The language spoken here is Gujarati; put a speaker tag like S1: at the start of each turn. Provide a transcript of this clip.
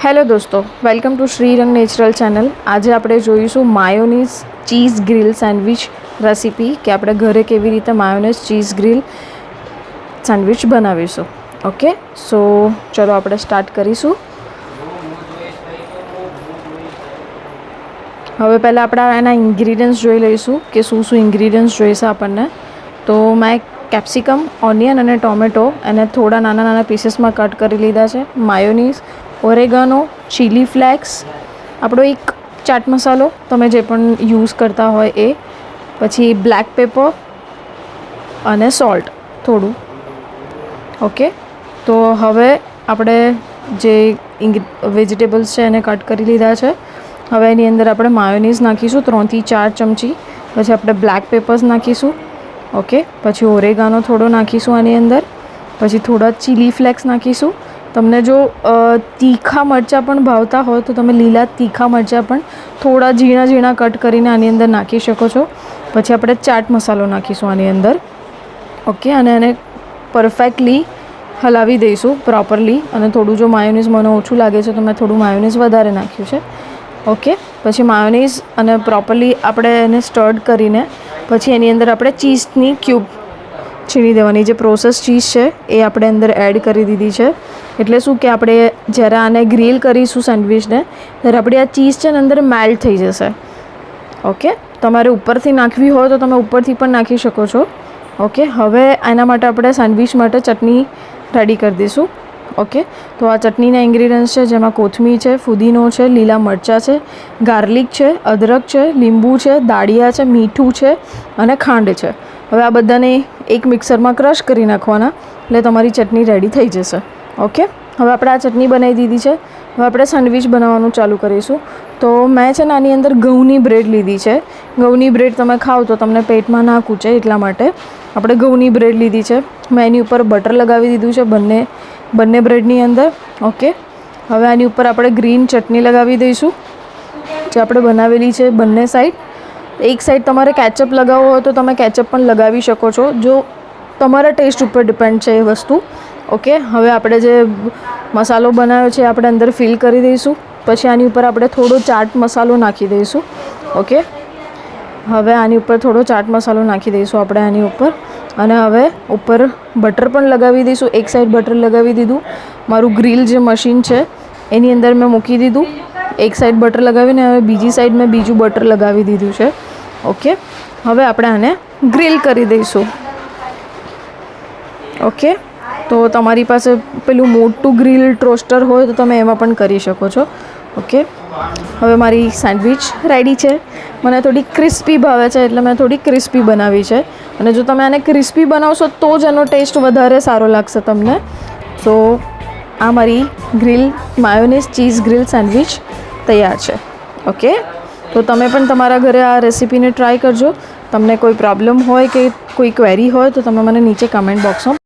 S1: હેલો દોસ્તો, welcome to Shrirang natural channel. આજે આપણે જોઈશું mayonnaise cheese grill sandwich recipe કે આપણે ઘરે કેવી રીતે માયોનીઝ ચીઝ ગ્રીલ સેન્ડવિચ બનાવીશું. ઓકે, સો ચલો આપણે સ્ટાર્ટ કરીશું. હવે પહેલાં આપણે એના ઇન્ગ્રીડિયન્ટ્સ જોઈ લઈશું કે શું શું ઇન્ગ્રીડિયન્ટ્સ જોઈશે આપણને. તો મેં કેપ્સિકમ, ઓનિયન અને ટોમેટો એને થોડા નાના નાના પીસીસમાં કટ કરી લીધા છે. માયોનીઝ, ઓરેગાનો, ચીલી ફ્લેક્સ, આપણો એક ચાટ મસાલો તમે જે પણ યુઝ કરતા હોય એ, પછી બ્લેક પેપર અને સોલ્ટ થોડું. ઓકે, તો હવે આપણે જે વેજીટેબલ્સ છે એને કટ કરી લીધા છે. હવે એની અંદર આપણે માયોનીઝ નાખીશું 3 થી 4 ચમચી. પછી આપણે બ્લેક પેપર્સ નાખીશું. ઓકે, પછી ઓરેગાનો થોડો નાખીશું આની અંદર. પછી થોડા ચીલી ફ્લેક્સ નાખીશું. તમને જો તીખા મરચાં પણ ભાવતા હોય તો તમે લીલા તીખા મરચાં પણ થોડા ઝીણા ઝીણા કટ કરીને આની અંદર નાખી શકો છો. પછી આપણે ચાટ મસાલો નાખીશું આની અંદર. ઓકે, અને એને પરફેક્ટલી હલાવી દઈશું પ્રોપરલી. અને થોડું જો માયોનીઝ મને ઓછું લાગે છે તો મેં થોડું માયોનીઝ વધારે નાખ્યું છે. ઓકે, પછી માયોનીઝ અને પ્રોપરલી આપણે એને સ્ટર્ડ કરીને પછી એની અંદર આપણે ચીઝની ક્યુબ છીણી દેવાની. જે પ્રોસેસ ચીઝ છે એ આપણે અંદર એડ કરી દીધી છે. એટલે શું કે આપણે જ્યારે આને ગ્રીલ કરીશું સેન્ડવિચને ત્યારે આપણી આ ચીઝ છે ને અંદર મેલ્ટ થઈ જશે. ઓકે, તમારે ઉપરથી નાખવી હોય તો તમે ઉપરથી પણ નાખી શકો છો. ઓકે, હવે એના માટે આપણે સેન્ડવિચ માટે ચટણી રેડી કરી દઈશું. ઓકે, તો આ ચટણીના ઇન્ગ્રીડિયન્ટ્સ છે જેમાં કોથમીર છે, ફુદીનો છે, લીલા મરચાં છે, ગાર્લિક છે, અદરક છે, લીંબુ છે, દાળિયા છે, મીઠું છે અને ખાંડ છે. હવે આ બધાને એક મિક્સરમાં ક્રશ કરી નાખવાના એટલે તમારી ચટણી રેડી થઈ જશે. ઓકે, હવે આપણે આ ચટણી બનાવી દીધી છે. હવે આપણે સેન્ડવિચ બનાવવાનું ચાલુ કરીશું. તો મેં છે ને આની અંદર ઘઉંની બ્રેડ લીધી છે. ઘઉંની બ્રેડ તમે ખાઓ તો તમને પેટમાં ના કૂચે એટલા માટે આપણે ઘઉંની બ્રેડ લીધી છે. મેં એની ઉપર બટર લગાવી દીધું છે બંને બ્રેડની અંદર. ઓકે, હવે આની ઉપર આપણે ગ્રીન ચટણી લગાવી દઈશું જે આપણે બનાવેલી છે બંને સાઈડ. એક સાઈડ તમારે કેચઅપ લગાવવો હોય તો તમે કેચઅપ પણ લગાવી શકો છો, જો તમારા ટેસ્ટ ઉપર ડિપેન્ડ છે એ વસ્તુ. ઓકે, હવે આપણે જે મસાલો બનાવ્યો છે આપણે અંદર ફિલ કરી દઈશું. પછી આની ઉપર આપણે થોડો ચાટ મસાલો નાખી દઈશું. ઓકે, હવે આની ઉપર થોડો ચાટ મસાલો નાખી દઈશું આપણે આની ઉપર. અને હવે ઉપર બટર પણ લગાવી દઈશું. એક સાઈડ બટર લગાવી દીધું. મારું ગ્રીલ જે મશીન છે એની અંદર મેં મૂકી દીધું. એક સાઈડ બટર લગાવીને હવે બીજી સાઈડ મેં બીજું બટર લગાવી દીધું છે. ઓકે, હવે આપણે આને ગ્રીલ કરી દઈશું. ઓકે, તો તમારી પાસે પેલું મોટું ગ્રીલ ટોસ્ટર હોય તો તમે એમાં પણ કરી શકો છો. ઓકે, હવે મારી સેન્ડવિચ રેડી છે. મને થોડી ક્રિસ્પી ભાવે છે એટલે મેં થોડી ક્રિસ્પી બનાવી છે. અને જો તમે આને ક્રિસ્પી બનાવશો તો જ એનો ટેસ્ટ વધારે સારો લાગશે તમને. સો આ મારી grill mayonnaise cheese grill sandwich તૈયાર છે. ઓકે, તો તમે પણ તમારા ઘરે આ રેસીપીને ટ્રાય કરજો. તમને કોઈ પ્રોબ્લેમ હોય કે કોઈ ક્વેરી હોય તો તમે મને નીચે કમેન્ટ બોક્સમાં